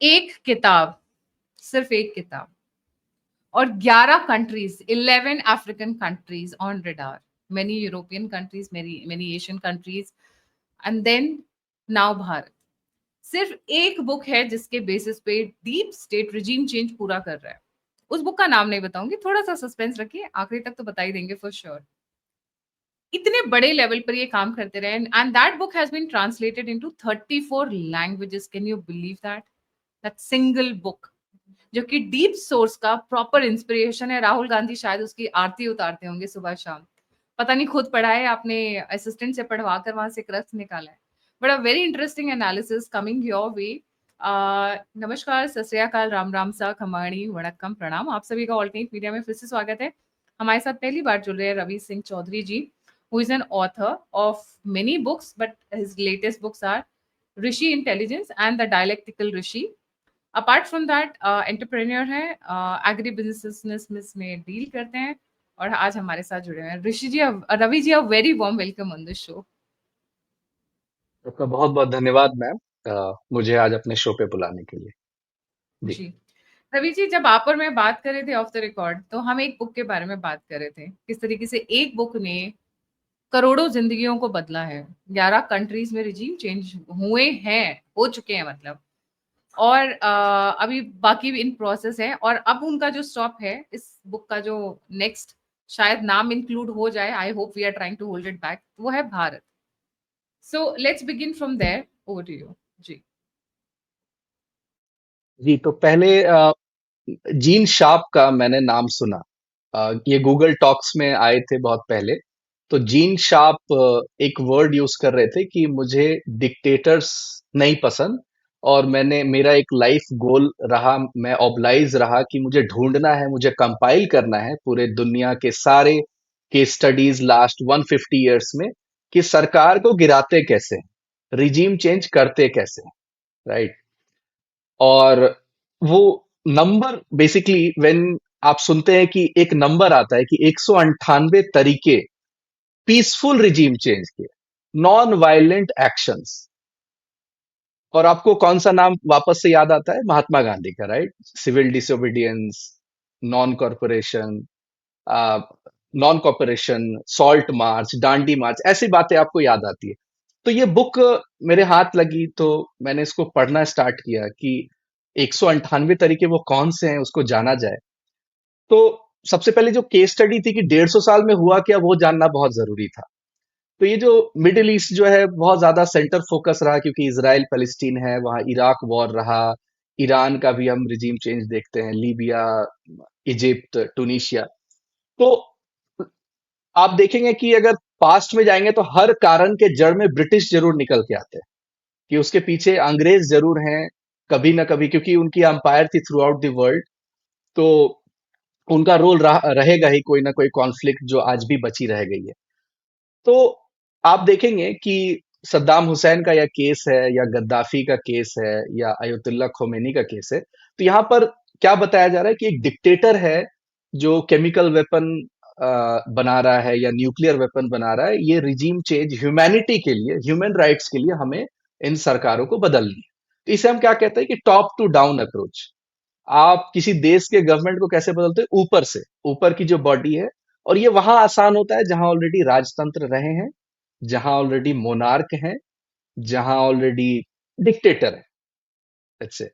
एक किताब, सिर्फ एक किताब, और 11 countries, 11 African countries on radar, many European countries, many Asian countries, and then now Bharat. सिर्फ एक बुक है जिसके बेसिस पे डीप स्टेट रिजीम चेंज पूरा कर रहा है। उस बुक का नाम नहीं बताऊंगी, थोड़ा सा सस्पेंस रखिए, आखिरी तक तो बता ही देंगे फॉर श्योर। इतने बड़े लेवल पर ये काम करते रहे, and that book has been translated into 34 languages. Can you believe that? That single book, जो कि डीप सोर्स का प्रॉपर इंस्पिरेशन है। राहुल गांधी शायद उसकी आरती उतारते होंगे सुबह शाम, पता नहीं खुद पढ़ा है आपने, असिस्टेंट से पढ़वा कर वहां से क्रक्स निकाला है। But a very interesting analysis coming your way. नमस्कार, सत श्री अकाल, राम राम सा, खमाणी, वणक्कम, प्रणाम। आप सभी का ऑल्टरनेट मीडिया में फिर से स्वागत है। हमारे साथ पहली बार जुड़ रहे हैं Ravi Singh Chaudhary ji, who is an author of many books, but his latest books are Rishi intelligence and the dialectical Rishi. Apart from that entrepreneur है, एग्री बिजनेस में डील करते हैं, और आज हमारे साथ जुड़े हुए हैं Rishi ji. Ravi ji, a very warm welcome on the show. आपका बहुत बहुत धन्यवाद मैम, मुझे आज अपने शो पे बुलाने के लिए। जी। जी, रवि जी, जब आप और मैं बात कर रहे थे ऑफ द रिकॉर्ड, तो हम एक बुक के बारे में बात कर रहे थे, किस तरीके से एक बुक ने करोड़ों जिंदगियों को बदला है। 11 कंट्रीज में रिजीम चेंज हुए हैं, हो चुके हैं मतलब, और अभी बाकी भी इन प्रोसेस है। और अब उनका जो स्टॉप है, इस बुक का जो नेक्स्ट शायद नाम इंक्लूड हो जाए, I hope we are trying to hold it back, वो है Bharat. So let's begin from there, over to you ji. जी, तो पहले जीन शार्प का मैंने नाम सुना। ये गूगल टॉक्स में आए थे बहुत पहले। तो जीन शार्प एक वर्ड यूज कर रहे थे कि मुझे डिक्टेटर्स नहीं पसंद, और मेरा एक लाइफ गोल रहा, मैं ऑब्लाइज रहा कि मुझे ढूंढना है, मुझे कंपाइल करना है पूरे दुनिया के सारे केस स्टडीज लास्ट 150 ईयर्स में, कि सरकार को गिराते कैसे हैं, रिजीम चेंज करते कैसे हैं, राइट। और वो नंबर बेसिकली, व्हेन आप सुनते हैं कि एक नंबर आता है कि 198 तरीके पीसफुल रिजीम चेंज के, नॉन वायलेंट एक्शंस, और आपको कौन सा नाम वापस से याद आता है? महात्मा गांधी का, right. Civil disobedience, non corporation, non cooperation, salt march, Dandi march, ऐसी बातें आपको याद आती है। तो ये बुक मेरे हाथ लगी, तो मैंने इसको पढ़ना स्टार्ट किया कि 198 तरीके वो कौन से हैं, उसको जाना जाए। तो सबसे पहले जो केस स्टडी थी कि 150 साल में हुआ क्या, वो जानना बहुत जरूरी था। तो ये जो मिडिल ईस्ट जो है बहुत ज्यादा सेंटर फोकस रहा, क्योंकि इसराइल पैलेस्टीन है, वहां इराक वॉर रहा, ईरान का भी हम रिजीम चेंज देखते हैं, लीबिया, इजिप्ट, टूनिशिया। तो आप देखेंगे कि अगर पास्ट में जाएंगे तो हर कारण के जड़ में ब्रिटिश जरूर निकल के आते हैं, कि उसके पीछे अंग्रेज जरूर हैं कभी ना कभी, क्योंकि उनकी अंपायर थी थ्रू आउट द वर्ल्ड। तो उनका रोल रहेगा ही, कोई ना कोई कॉन्फ्लिक्ट जो आज भी बची रह गई है। तो आप देखेंगे कि सद्दाम हुसैन का या केस है, या गद्दाफी का केस है, या अयतुल्ला खोमेनी का केस है, तो यहाँ पर क्या बताया जा रहा है कि एक डिक्टेटर है जो केमिकल वेपन बना रहा है या न्यूक्लियर वेपन बना रहा है। ये रिजीम चेंज ह्यूमैनिटी के लिए, ह्यूमन राइट्स के लिए हमें इन सरकारों को बदलनी है। तो इसे हम क्या कहते हैं कि टॉप टू डाउन अप्रोच। आप किसी देश के गवर्नमेंट को कैसे बदलते हैं? ऊपर से, ऊपर की जो बॉडी है। और ये वहां आसान होता है जहां ऑलरेडी राजतंत्र रहे हैं, जहां ऑलरेडी मोनार्क हैं, जहां ऑलरेडी डिक्टेटर है। अच्छे,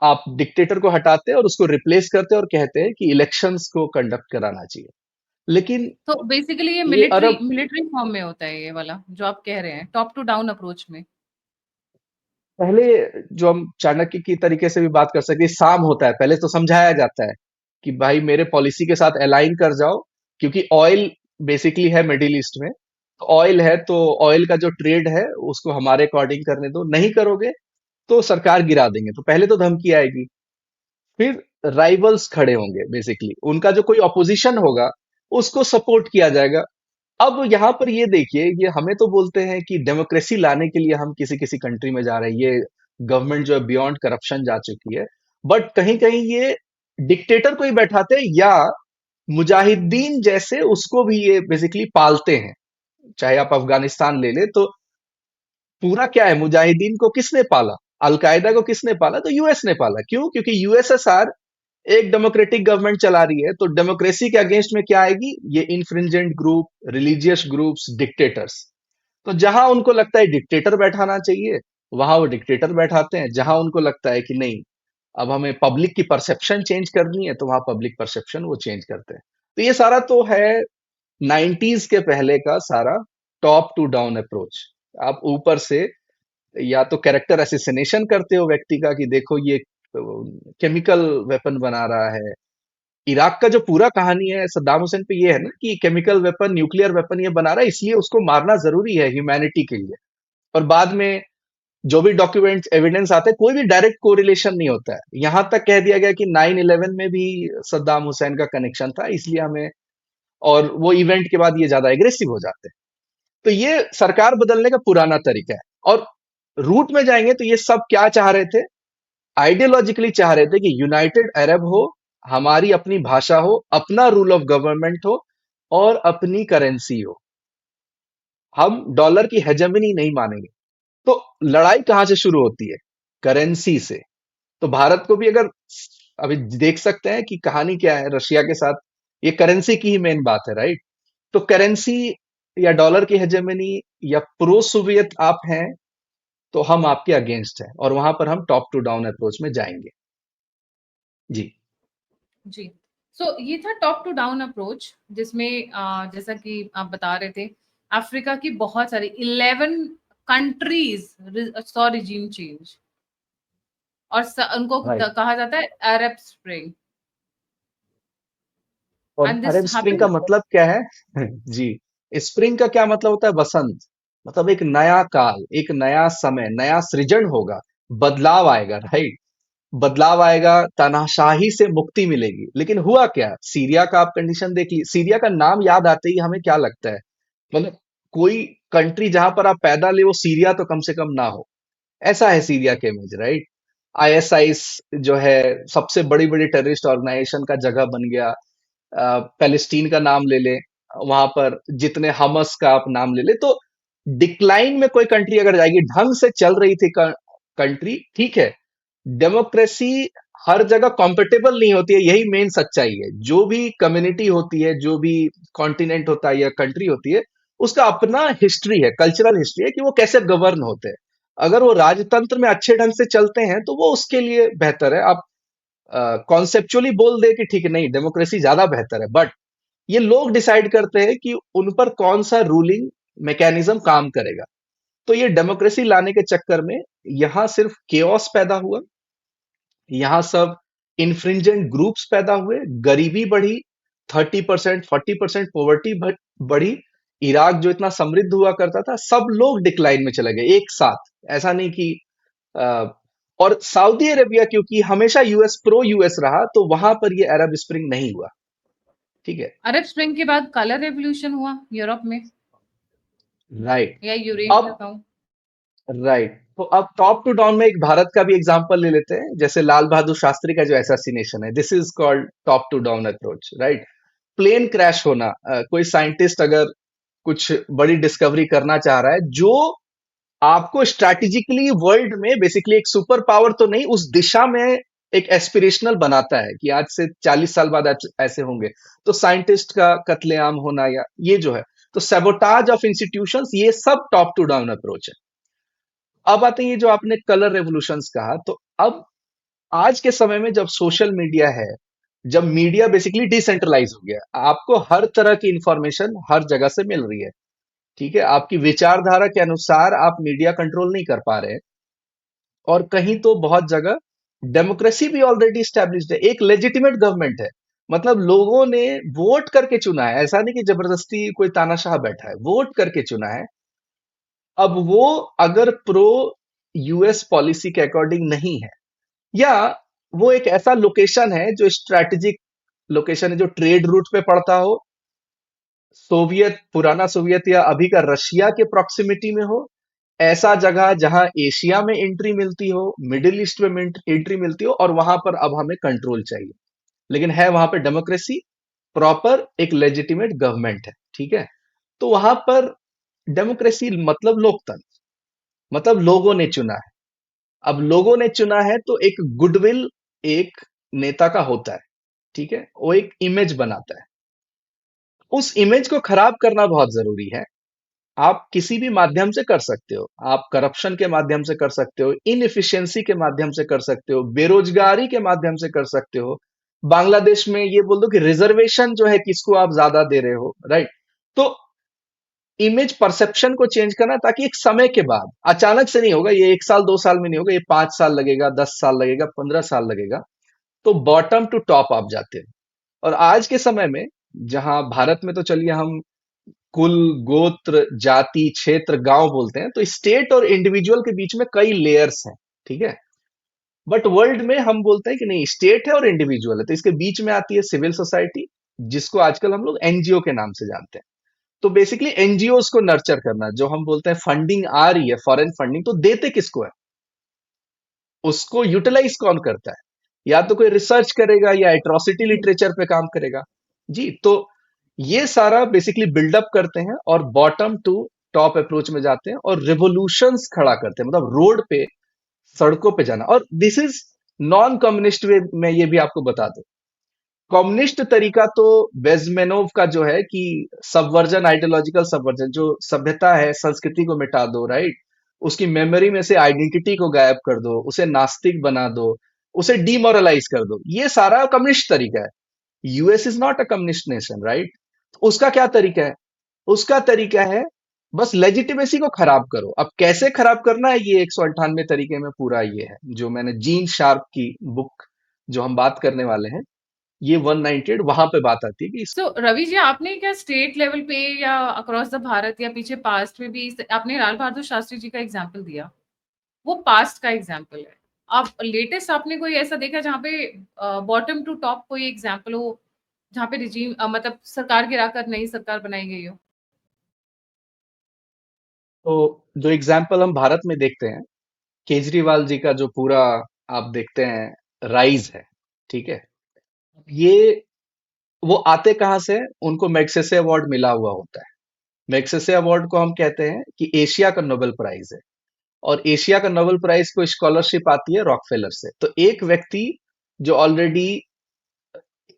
आप डिक्टेटर को हटाते हैं और उसको रिप्लेस करते हैं और कहते हैं कि इलेक्शंस को कंडक्ट कराना चाहिए। लेकिन तो बेसिकली ये ये मिलिट्री अरब, मिलिट्री फॉर्म में होता है, ये वाला जो आप कह रहे हैं टॉप टू डाउन अप्रोच में। पहले जो हम चाणक्य की तरीके से भी बात कर सकते हैं, साम होता है, पहले तो समझाया जाता है कि भाई मेरे पॉलिसी के साथ अलाइन कर जाओ, क्योंकि ऑयल बेसिकली है मिडिल ईस्ट में। तो ऑयल है, तो ऑयल का जो ट्रेड है उसको हमारे अकॉर्डिंग करने दो, नहीं करोगे तो सरकार गिरा देंगे। तो पहले तो धमकी आएगी, फिर राइवल्स खड़े होंगे, बेसिकली उनका जो कोई ऑपोजिशन होगा उसको सपोर्ट किया जाएगा। अब यहाँ पर ये देखिए, ये हमें तो बोलते हैं कि डेमोक्रेसी लाने के लिए हम किसी किसी कंट्री में जा रहे हैं, ये गवर्नमेंट जो है बियॉन्ड करप्शन जा चुकी है। बट कहीं कहीं ये डिक्टेटर को ही बैठाते हैं, या मुजाहिदीन जैसे उसको भी ये बेसिकली पालते हैं। चाहे आप अफगानिस्तान ले ले, तो पूरा क्या है, मुजाहिदीन को किसने पाला? अलकायदा को किसने पाला? तो यूएस ने पाला। क्यों? क्योंकि यूएसएसआर एक डेमोक्रेटिक गवर्नमेंट चला रही है, तो डेमोक्रेसी के अगेंस्ट में क्या आएगी? ये इन्फ्रिंजेंट ग्रुप, रिलीजियस ग्रुप्स, डिक्टेटर्स। तो जहां उनको लगता है डिक्टेटर बैठाना चाहिए, वहां वो डिक्टेटर बैठाते हैं। जहां उनको लगता है कि नहीं, अब हमें पब्लिक की परसेप्शन चेंज करनी है, तो वहां पब्लिक परसेप्शन वो चेंज करते हैं। तो ये सारा तो है 90s के पहले का सारा टॉप टू डाउन अप्रोच। आप ऊपर से या तो कैरेक्टर असैसिनेशन करते हो व्यक्ति का कि देखो ये केमिकल वेपन बना रहा है। इराक का जो पूरा कहानी है सद्दाम हुसैन पे ये है ना कि केमिकल वेपन, न्यूक्लियर वेपन ये बना रहा है, इसलिए उसको मारना जरूरी है ह्यूमैनिटी के लिए। और बाद में जो भी डॉक्यूमेंट एविडेंस आते हैं, कोई भी डायरेक्ट कोरिलेशन नहीं होता है। यहां तक कह दिया गया कि 9/11 में भी सद्दाम हुसैन का कनेक्शन था, इसलिए हमें, और वो इवेंट के बाद ये ज्यादा एग्रेसिव हो जाते हैं। तो ये सरकार बदलने का पुराना तरीका है। और रूट में जाएंगे तो ये सब क्या चाह रहे थे? आइडियोलॉजिकली चाह रहे थे कि यूनाइटेड अरब हो, हमारी अपनी भाषा हो, अपना रूल ऑफ गवर्नमेंट हो, और अपनी करेंसी हो। हम डॉलर की हेजेमनी नहीं मानेंगे। तो लड़ाई कहां से शुरू होती है? करेंसी से। तो भारत को भी अगर अभी देख सकते हैं कि कहानी क्या है रशिया के साथ, ये करेंसी की ही मेन बात है, राइट? तो करेंसी या डॉलर की हेजेमनी या प्रो सोवियत आप हैं, तो हम आपके अगेंस्ट हैं, और वहां पर हम टॉप टू डाउन अप्रोच में जाएंगे। जी। जी। ये था टॉप टू डाउन अप्रोच, जिसमें जैसा कि आप बता रहे थे, अफ्रीका की बहुत सारी 11 कंट्रीज सॉ रिजीम चेंज, और उनको राइट। कहा जाता है अरब स्प्रिंग, और एंड दिस अरब स्प्रिंग का हैपेंड। मतलब क्या है? जी। स्प्रिंग का क्या मतलब होता है? बसंत। मतलब एक नया काल, एक नया समय, नया सृजन होगा, बदलाव आएगा, राइट? बदलाव आएगा, तानाशाही से मुक्ति मिलेगी। लेकिन हुआ क्या? सीरिया का आप कंडीशन देख लीजिए। सीरिया का नाम याद आते ही हमें क्या लगता है? मतलब कोई कंट्री जहां पर आप पैदा ले वो सीरिया तो कम से कम ना हो, ऐसा है सीरिया के इमेज, राइट? आईएसआईएस जो है, सबसे बड़ी बड़ी टेररिस्ट ऑर्गेनाइजेशन का जगह बन गया। पैलेस्टीन का नाम ले ले, वहां पर जितने हमस का आप नाम ले ले, तो डिक्लाइन में कोई कंट्री अगर जाएगी, ढंग से चल रही थी कंट्री, ठीक है। डेमोक्रेसी हर जगह कॉम्पेटेबल नहीं होती है, यही मेन सच्चाई है। जो भी कम्युनिटी होती है, जो भी कॉन्टिनेंट होता है या कंट्री होती है, उसका अपना हिस्ट्री है, कल्चरल हिस्ट्री है कि वो कैसे गवर्न होते हैं। अगर वो राजतंत्र में अच्छे ढंग से चलते हैं तो वो उसके लिए बेहतर है। आप कॉन्सेप्चुअली बोल दे कि ठीक है, नहीं डेमोक्रेसी ज्यादा बेहतर है, बट ये लोग डिसाइड करते हैं कि उन पर कौन सा रूलिंग मैकेनिज्म काम करेगा। तो ये डेमोक्रेसी लाने के चक्कर में यहां सिर्फ केओस पैदा हुआ, यहां सब इन्फ्रिंजेंट ग्रुप्स पैदा हुए, गरीबी बढ़ी, 30%, 40% पॉवर्टी बढ़ी। इराक जो इतना समृद्ध हुआ करता था, सब लोग डिक्लाइन में चले गए एक साथ। ऐसा नहीं कि अ, और सऊदी अरेबिया क्योंकि हमेशा यूएस प्रो यूएस रहा, तो वहां पर ये अरब स्प्रिंग नहीं हुआ। ठीक है। अरब स्प्रिंग के बाद कलर रेवोल्यूशन हुआ यूरोप में, राइट। या यूरेशिया अब का हो। राइट, तो अब टॉप टू डाउन में एक भारत का भी एग्जांपल ले लेते हैं। जैसे लाल बहादुर शास्त्री का जो एसासिनेशन है, this is called top to down approach, right? Plane crash होना, कोई साइंटिस्ट अगर कुछ बड़ी डिस्कवरी करना चाह रहा है, जो आपको स्ट्रैटेजिकली वर्ल्ड में बेसिकली एक सुपर पावर तो नहीं, उस दिशा में एक एस्पिरेशनल बनाता है कि आज से 40 साल बाद ऐसे होंगे, तो साइंटिस्ट का कत्लेआम होना, या ये जो है, तो सेबोटाज ऑफ इंस्टीट्यूशंस, ये सब टॉप टू डाउन अप्रोच है। अब आते हैं ये जो आपने कलर रेवोल्यूशंस कहा, तो अब आज के समय में जब सोशल मीडिया है, जब मीडिया बेसिकली डिसेंट्रलाइज हो गया, आपको हर तरह की इंफॉर्मेशन हर जगह से मिल रही है, ठीक है। आपकी विचारधारा के अनुसार आप मीडिया कंट्रोल नहीं कर पा रहे हैं, और कहीं तो बहुत जगह डेमोक्रेसी भी ऑलरेडी स्टैब्लिश्ड है, एक लेजिटिमेट गवर्नमेंट है। मतलब लोगों ने वोट करके चुना है, ऐसा नहीं कि जबरदस्ती कोई तानाशाह बैठा है, वोट करके चुना है। अब वो अगर प्रो यूएस पॉलिसी के अकॉर्डिंग नहीं है, या वो एक ऐसा लोकेशन है जो स्ट्रैटेजिक लोकेशन है, जो ट्रेड रूट पे पड़ता हो, सोवियत, पुराना सोवियत या अभी का रशिया के प्रॉक्सिमिटी में हो, ऐसा जगह जहां एशिया में एंट्री मिलती हो, मिडिल ईस्ट में एंट्री मिलती हो, और वहां पर अब हमें कंट्रोल चाहिए। लेकिन है वहां पर डेमोक्रेसी, प्रॉपर एक लेजिटिमेट गवर्नमेंट है, ठीक है। तो वहां पर डेमोक्रेसी मतलब लोकतंत्र, मतलब लोगों ने चुना है। अब लोगों ने चुना है तो एक गुडविल एक नेता का होता है, ठीक है? वो एक इमेज बनाता है। उस इमेज को खराब करना बहुत ज़रूरी है। आप किसी भी माध्यम से कर सकते हो। आप करप्शन के माध्यम से कर सकते हो, इनएफिशिएंसी के माध्यम से कर सकते हो, बेरोजगारी के माध्यम से कर सकते हो। बांग्लादेश में ये बोल दो कि रिजर्वेशन जो है किसको आप ज्यादा दे रहे हो, राइट? तो इमेज परसेप्शन को चेंज करना, ताकि एक समय के बाद, अचानक से नहीं होगा ये, 1 साल 2 साल में नहीं होगा, ये 5 साल लगेगा, 10 साल लगेगा, 15 साल लगेगा। तो बॉटम टू टॉप आप जाते हो। और आज के समय में, जहां भारत में तो चलिए हम कुल, गोत्र, जाति, क्षेत्र, गांव बोलते हैं, तो स्टेट और इंडिविजुअल के बीच में कई लेयर्स हैं, ठीक है? बट वर्ल्ड में हम बोलते हैं कि नहीं, स्टेट है और इंडिविजुअल है, तो इसके बीच में आती है सिविल सोसाइटी, जिसको आजकल हम लोग एनजीओ के नाम से जानते हैं। तो बेसिकली एनजीओ को नर्चर करना, जो हम बोलते हैं फंडिंग आ रही है, फॉरेन फंडिंग, तो देते किसको है? उसको यूटिलाइज कौन करता है? या तो कोई रिसर्च करेगा या एट्रोसिटी लिटरेचर पे काम करेगा। जी, तो ये सारा बेसिकली बिल्डअप करते हैं और बॉटम टू टॉप अप्रोच में जाते हैं और रिवोल्यूशंस खड़ा करते हैं, मतलब रोड पे, सड़कों पे जाना। और दिस इज नॉन कम्युनिस्ट वे, मैं ये भी आपको बता दूं। कम्युनिस्ट तरीका तो बेजमेनोव का जो है कि सबवर्जन, आइडियोलॉजिकल सबवर्जन, जो सभ्यता है, संस्कृति को मिटा दो, राइट? उसकी मेमोरी में से आइडेंटिटी को गायब कर दो, उसे नास्तिक बना दो, उसे डीमोरलाइज कर दो, ये सारा कम्युनिस्ट तरीका है। US is not a communist nation, right? उसका क्या तरीका है? उसका तरीका है बस लेजिटिमेसी को खराब करो। अब कैसे खराब करना है, ये 198 तरीके में पूरा ये है, जो मैंने जीन शार्प की बुक, जो हम बात करने वाले हैं, ये 198 वहां पे बात आती है कि तो रवि जी, आपने क्या स्टेट लेवल पे या अक्रॉस द भारत या पीछे पास्ट में भी आपने लाल बहादुर शास्त्री जी का एग्जाम्पल दिया, वो पास्ट का एग्जाम्पल है। आप लेटेस्ट आपने कोई ऐसा देखा जहाँ पे बॉटम टू टॉप कोई एग्जाम्पल हो, जहाँ पे रिजीम मतलब सरकार गिराकर नई सरकार बनाई गई हो? तो जो एग्जाम्पल हम भारत में देखते हैं, केजरीवाल जी का जो पूरा आप देखते हैं राइज है, ठीक है? ये, वो आते कहाँ से? उनको मैग्सेसे अवार्ड मिला हुआ होता है। मैग्सेसे अवार्ड को हम कहते हैं कि एशिया का नोबेल प्राइज है। और एशिया का नोबेल प्राइज को स्कॉलरशिप आती है रॉकफेलर से। तो एक व्यक्ति जो ऑलरेडी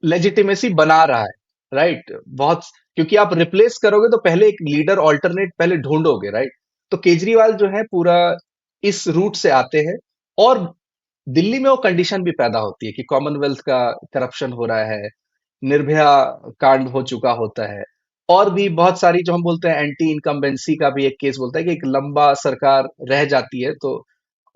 लेजिटिमेसी बना रहा है, राइट? बहुत, क्योंकि आप रिप्लेस करोगे तो पहले एक लीडर ऑल्टरनेट पहले ढूंढोगे, राइट? तो केजरीवाल जो है पूरा इस रूट से आते हैं। और दिल्ली में वो कंडीशन भी पैदा होती है कि कॉमनवेल्थ का करप्शन हो रहा है, निर्भया कांड हो चुका होता है, और भी बहुत सारी, जो हम बोलते हैं एंटी इनकम्बेंसी का भी एक केस बोलता है कि एक लंबा सरकार रह जाती है, तो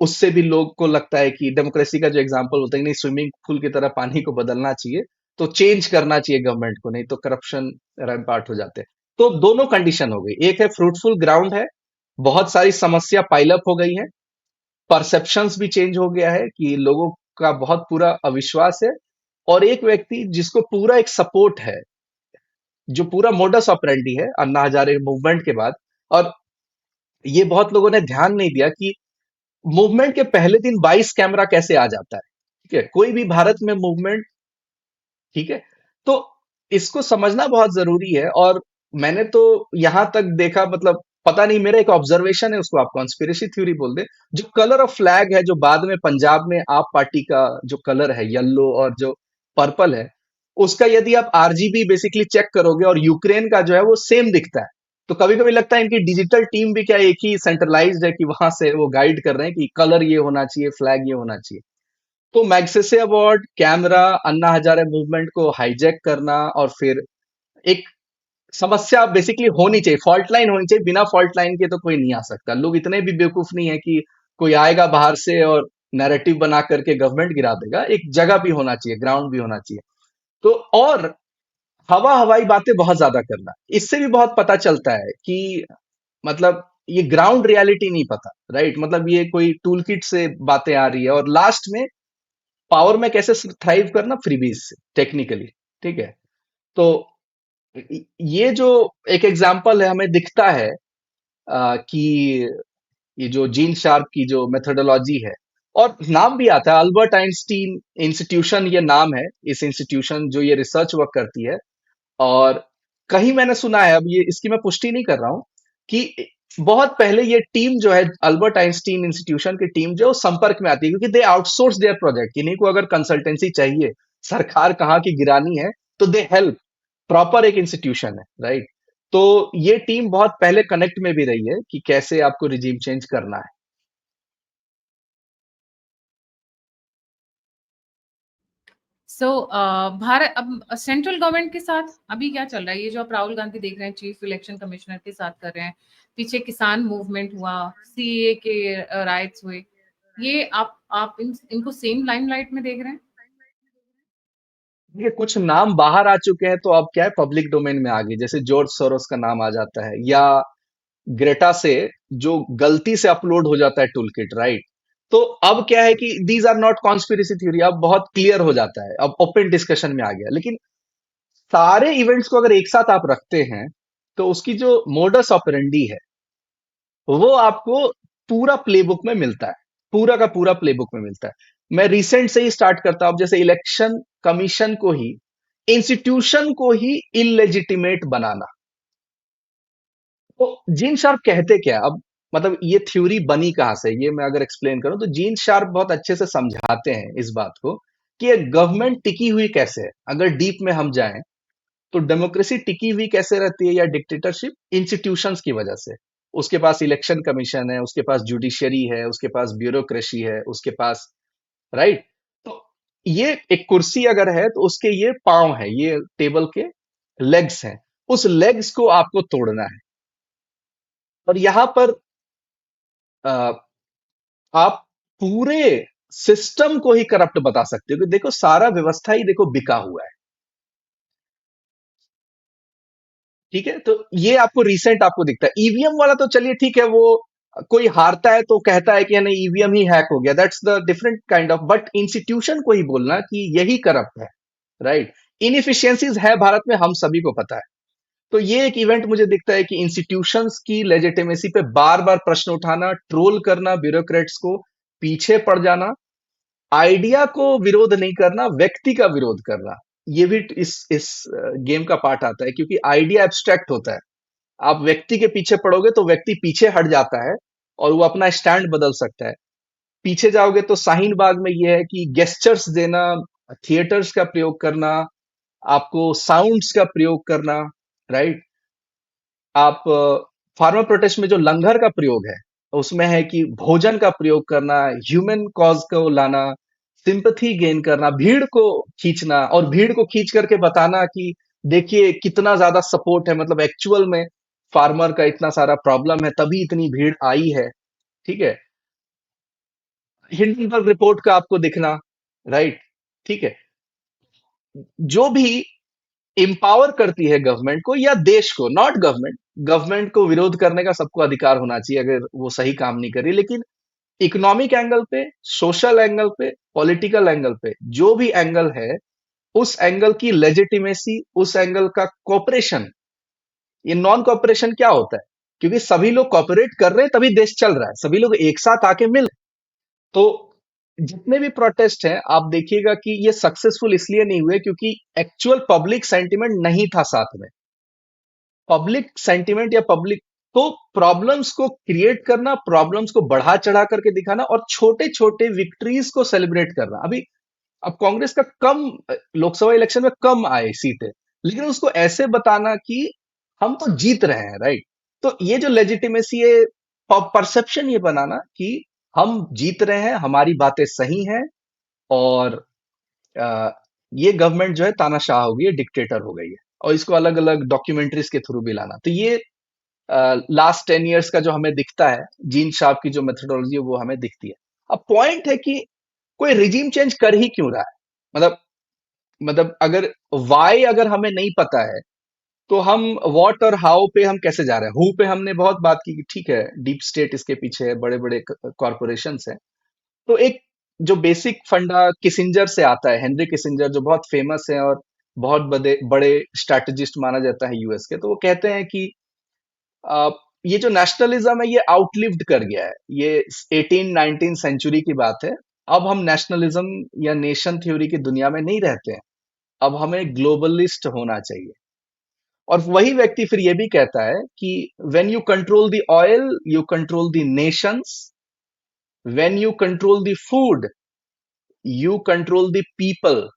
उससे भी लोग को लगता है कि डेमोक्रेसी का जो एग्जांपल होता है कि नहीं, स्विमिंग पूल की तरह पानी को बदलना चाहिए, तो चेंज करना चाहिए गवर्नमेंट को, नहीं तो करप्शन रैम्पार्ट हो जाते हैं। तो दोनों कंडीशन हो गई, एक है फ्रूटफुल ग्राउंड है, बहुत सारी समस्या पाइलअप हो गई है, परसेप्शंस भी चेंज हो गया है कि लोगों का बहुत पूरा अविश्वास है, और एक व्यक्ति जिसको पूरा एक सपोर्ट है, जो पूरा मोडस ऑपरेंडी है अन्ना हजारे मूवमेंट के बाद। और ये बहुत लोगों ने ध्यान नहीं दिया कि मूवमेंट के पहले दिन 22 कैमरा कैसे आ जाता है, ठीक है? कोई भी भारत में मूवमेंट, ठीक है? तो इसको समझना बहुत जरूरी है। और मैंने तो यहां तक देखा, मतलब पता नहीं, मेरा एक ऑब्जर्वेशन है, उसको आप कॉन्स्पिरेसी थ्योरी बोल दे, जो कलर ऑफ फ्लैग है, जो बाद में पंजाब में आप पार्टी का जो कलर है येलो और जो पर्पल है, उसका यदि आप आरजीबी बेसिकली चेक करोगे और यूक्रेन का जो है वो सेम दिखता है। तो कभी कभी लगता है इनकी डिजिटल टीम भी क्या एक ही सेंट्रलाइज्ड है, कि वहां से वो गाइड कर रहे हैं कि कलर ये होना चाहिए, फ्लैग ये होना चाहिए। तो Magsaysay award, camera, Anna Hazare movement को हाईजैक करना, और फिर एक समस्या बेसिकली होनी चाहिए, फॉल्ट लाइन होनी चाहिए, बिना फॉल्ट लाइन के तो कोई नहीं आ सकता। लोग इतने भी बेवकूफ नहीं है कि कोई आएगा बाहर से और नैरेटिव बना करके गवर्नमेंट गिरा देगा। एक जगह भी होना चाहिए, ग्राउंड भी होना चाहिए। तो और हवा हवाई बातें बहुत ज्यादा करना, इससे भी बहुत पता चलता है कि मतलब ये ग्राउंड रियलिटी नहीं पता, राइट? मतलब ये कोई टूल किट से बातें आ रही है, और लास्ट में पावर में कैसे थ्राइव करना, फ्रीबीज से, टेक्निकली, ठीक है? तो ये जो एक एग्जाम्पल है, हमें दिखता है कि ये जो जीन शार्प की जो मेथोडोलॉजी है, और नाम भी आता है, अल्बर्ट आइंस्टीन इंस्टीट्यूशन ये नाम है, इस इंस्टीट्यूशन जो ये रिसर्च वर्क करती है। और कहीं मैंने सुना है, अब ये इसकी मैं पुष्टि नहीं कर रहा हूं, कि बहुत पहले ये टीम जो है अल्बर्ट आइंस्टीन इंस्टीट्यूशन की टीम जो है वो संपर्क में आती है, क्योंकि दे आउटसोर्स देयर प्रोजेक्ट। इन्हीं को अगर कंसल्टेंसी चाहिए, सरकार कहाँ की गिरानी है, तो दे हेल्प। प्रॉपर एक इंस्टीट्यूशन है, राइट? तो ये टीम बहुत पहले कनेक्ट में भी रही है कि कैसे आपको रिजीम चेंज करना है। सो भारत अब सेंट्रल गवर्नमेंट के साथ अभी क्या चल रहा है? ये जो आप राहुल गांधी देख रहे हैं चीफ इलेक्शन कमिश्नर के साथ कर रहे हैं, पीछे किसान मूवमेंट हुआ, सीए के राइट्स हुए, ये आप इनको सेम लाइमलाइट में देख रहे हैं? देखिए, कुछ नाम बाहर आ चुके हैं तो अब क्या है, पब्लिक डोमेन में आ गए। जैसे जॉर्ज सोरोस का नाम आ जाता है, या ग्रेटा से जो गलती से अपलोड हो जाता है टूल किट, राइट? तो अब क्या है कि these are not conspiracy theory, अब बहुत क्लियर हो जाता है, अब ओपन डिस्कशन में आ गया। लेकिन सारे इवेंट्स को अगर एक साथ आप रखते हैं, तो उसकी जो मोडस ऑपरेंडी है, वो आपको पूरा प्लेबुक में मिलता है। पूरा का पूरा प्लेबुक में मिलता है। मैं रिसेंट से ही स्टार्ट करता हूं, जैसे इलेक्शन कमीशन को ही, इंस्टीट्यूशन को ही इलेजिटिमेट बनाना। तो जीन शार्प कहते क्या है? अब मतलब ये थ्योरी बनी कहां से, ये मैं अगर एक्सप्लेन करूं तो जीन शार्प बहुत अच्छे से समझाते हैं इस बात को कि ये गवर्नमेंट टिकी हुई कैसे है। अगर डीप में हम जाएं तो डेमोक्रेसी टिकी हुई कैसे रहती है, या डिक्टेटरशिप? इंस्टीट्यूशंस की वजह से। उसके पास इलेक्शन कमीशन है, उसके पास जुडिशरी है, उसके पास ब्यूरोक्रेसी है, उसके पास, राइट? तो ये एक कुर्सी अगर है तो उसके ये पांव है, ये टेबल के लेग्स हैं। उस लेग्स को आपको तोड़ना है। और यहां पर अ, आप पूरे सिस्टम को ही करप्ट बता सकते हो कि देखो सारा व्यवस्था ही देखो बिका हुआ है। ठीक है, तो ये आपको रिसेंट आपको दिखता है। ईवीएम वाला तो चलिए ठीक है, वो कोई हारता है तो कहता है कि नहीं ईवीएम ही हैक हो गया, that's the different kind of. But institution को ही बोलना कि यही करप्ट है, राइट? इनएफिशिएंसीज है भारत में, हम सभी को पता है। तो ये एक इवेंट मुझे दिखता है कि इंस्टीट्यूशंस की लेजिटिमेसी पे बार बार प्रश्न उठाना, ट्रोल करना ब्यूरोक्रेट्स को, पीछे पड़ जाना, आइडिया को विरोध नहीं करना, व्यक्ति का विरोध करना। ये भी इस गेम का पार्ट आता है, क्योंकि आइडिया एब्स्ट्रैक्ट होता है। आप व्यक्ति के पीछे पड़ोगे तो व्यक्ति पीछे हट जाता है और वो अपना स्टैंड बदल सकता है। पीछे जाओगे तो शाहीन बाग में ये है कि गेस्चर्स देना, थिएटर्स का प्रयोग करना, आपको साउंड्स का प्रयोग करना, राइट? आप फार्मर प्रोटेस्ट में जो लंगर का प्रयोग है, उसमें है कि भोजन का प्रयोग करना, ह्यूमन कॉज को लाना, सिंपथी गेन करना, भीड़ को खींचना, और भीड़ को खींच करके बताना कि देखिए कितना ज्यादा सपोर्ट है, मतलब एक्चुअल में फार्मर का इतना सारा प्रॉब्लम है तभी इतनी भीड़ आई है। ठीक है, हिंडनबर्ग रिपोर्ट का आपको दिखना, राइट? ठीक है, जो भी एम्पावर करती है गवर्नमेंट को या देश को, नॉट गवर्नमेंट, गवर्नमेंट को विरोध करने का सबको अधिकार होना चाहिए अगर वो सही काम नहीं कर रही, लेकिन इकोनॉमिक एंगल पे, सोशल एंगल पे, पॉलिटिकल एंगल पे, जो भी एंगल है, उस एंगल की लेजिटिमेसी, उस एंगल का कॉपरेशन। ये नॉन कॉपरेशन क्या होता है? क्योंकि सभी लोग कॉपरेट कर रहे हैं तभी देश चल रहा है, सभी लोग एक साथ आके मिल। तो जितने भी प्रोटेस्ट हैं आप देखिएगा कि ये सक्सेसफुल इसलिए नहीं हुए क्योंकि एक्चुअल पब्लिक सेंटिमेंट नहीं था साथ में। पब्लिक सेंटिमेंट या पब्लिक, तो प्रॉब्लम्स को क्रिएट करना, प्रॉब्लम्स को बढ़ा चढ़ा करके दिखाना, और छोटे छोटे विक्ट्रीज को सेलिब्रेट करना। अभी अब कांग्रेस का कम, लोकसभा इलेक्शन में कम आए सीटें, लेकिन उसको ऐसे बताना कि हम तो जीत रहे हैं, राइट? तो ये जो लेजिटिमेसी है, परसेप्शन ये बनाना कि हम जीत रहे हैं, हमारी बातें सही हैं, और अ, ये गवर्नमेंट जो है तानाशाह हो गई है, डिक्टेटर हो गई है। और इसको अलग अलग डॉक्यूमेंट्रीज के थ्रू भी लाना, तो ये लास्ट 10 years का जो हमें दिखता है, जीन शार्प की जो मेथोडोलॉजी है वो हमें दिखती है। अब पॉइंट है कि कोई रिजीम चेंज कर ही क्यों रहा है? मतलब अगर वाई अगर हमें नहीं पता है, तो हम व्हाट और हाउ पे हम कैसे जा रहे हैं? हु पे हमने बहुत बात की कि ठीक है डीप स्टेट इसके पीछे है, बड़े बड़े कॉरपोरेशंस हैं। तो एक जो बेसिक फंडा किसिंजर से आता है, हेनरी किसिंजर जो बहुत फेमस है और बहुत बड़े बड़े स्ट्रैटेजिस्ट माना जाता है यूएस के, तो वो कहते हैं कि आ, ये जो नेशनलिज्म है ये आउटलिव्ड कर गया है, ये 18-19 सेंचुरी की बात है। अब हम नेशनलिज्म या नेशन थ्योरी की दुनिया में नहीं रहते हैं, अब हमें ग्लोबलिस्ट होना चाहिए। और वही व्यक्ति फिर ये भी कहता है कि when you control the oil you control the nations, when you control the food you control the people,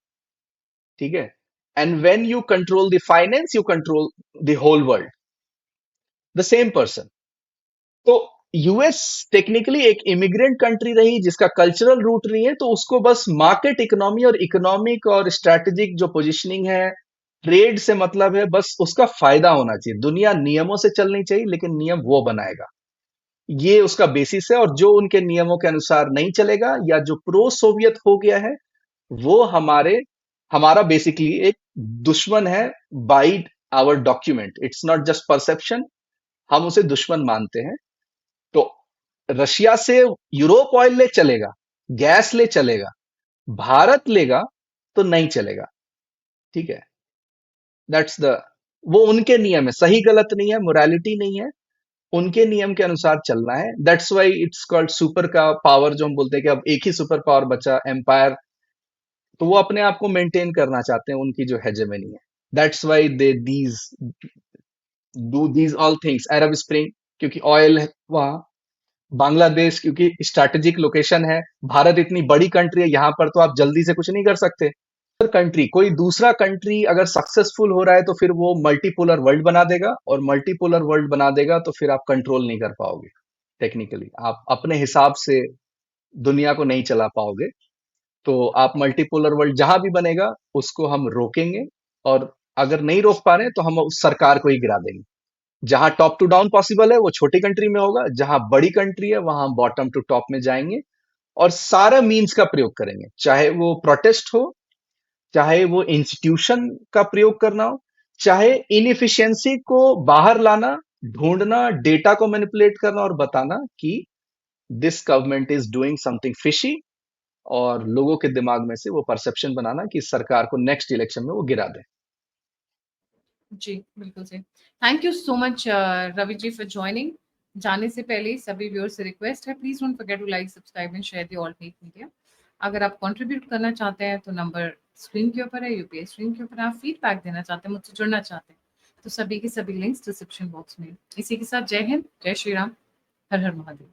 ठीक है, and when you control the finance you control the whole world, the same person. तो US technically एक immigrant country रही जिसका cultural root नहीं है, तो उसको बस मार्केट इकोनॉमी और इकोनॉमिक और स्ट्रैटेजिक जो पोजीशनिंग है, ट्रेड से मतलब है, बस उसका फायदा होना चाहिए। दुनिया नियमों से चलनी चाहिए, लेकिन नियम वो बनाएगा, ये उसका बेसिस है। और जो उनके नियमों के अनुसार नहीं चलेगा या जो प्रो सोवियत हो गया है, वो हमारा बेसिकली एक दुश्मन है by our document. It's not just perception, हम उसे दुश्मन मानते हैं। तो रशिया से यूरोप ऑयल ले चलेगा, गैस ले चलेगा, भारत लेगा तो नहीं चलेगा, ठीक है। दैट्स द, वो उनके नियम है, सही गलत नहीं है, मोरालिटी नहीं है, उनके नियम के अनुसार चलना है। That's why it's called super का पावर, जो हम बोलते हैं कि अब एक ही सुपर पावर बचा, एम्पायर। तो वो अपने आप को मेंटेन करना चाहते हैं, उनकी जो हेजेमनी है। That's why they these do these all things. Arab spring क्योंकि ऑयल है वहां, बांग्लादेश क्योंकि स्ट्रैटेजिक लोकेशन है, भारत इतनी बड़ी कंट्री है, यहां पर तो आप जल्दी से कुछ नहीं कर सकते। कंट्री, कोई दूसरा कंट्री अगर सक्सेसफुल हो रहा है तो फिर वो मल्टीपोलर वर्ल्ड बना देगा, और मल्टीपोलर वर्ल्ड बना देगा तो फिर आप कंट्रोल नहीं कर पाओगे। टेक्निकली आप अपने हिसाब से दुनिया को नहीं चला पाओगे। तो आप मल्टीपोलर वर्ल्ड जहां भी बनेगा उसको हम रोकेंगे, और अगर नहीं रोक पा रहे हैं तो हम उस सरकार को ही गिरा देंगे। जहां टॉप टू डाउन पॉसिबल है वो छोटी कंट्री में होगा, जहां बड़ी कंट्री है वहां हम बॉटम टू टॉप में जाएंगे, और सारा मीन्स का प्रयोग करेंगे, चाहे वो प्रोटेस्ट हो, चाहे वो इंस्टीट्यूशन का प्रयोग करना हो, चाहे इनएफिशिएंसी को बाहर लाना, ढूंढना, डेटा को मैनिपुलेट करना और बताना कि this government is doing something fishy, और लोगों के दिमाग में से वो परसेप्शन बनाना कि सरकार को नेक्स्ट इलेक्शन में वो गिरा दें। जी, बिल्कुल सही। Thank you so much Ravi ji for joining. जाने से पहले सभी व्यूअर्स से रिक्वेस्ट है, please don't forget to like, subscribe and share the alternate media. अगर आप कंट्रीब्यूट करना चाहते हैं तो नंबर स्क्रीन के ऊपर है, यूपीआई स्क्रीन के ऊपर है। आप फीडबैक देना चाहते हैं, मुझसे जुड़ना चाहते हैं, तो सभी के सभी लिंक्स डिस्क्रिप्शन बॉक्स में। इसी के साथ जय हिंद, जय श्री राम, हर हर महादेव।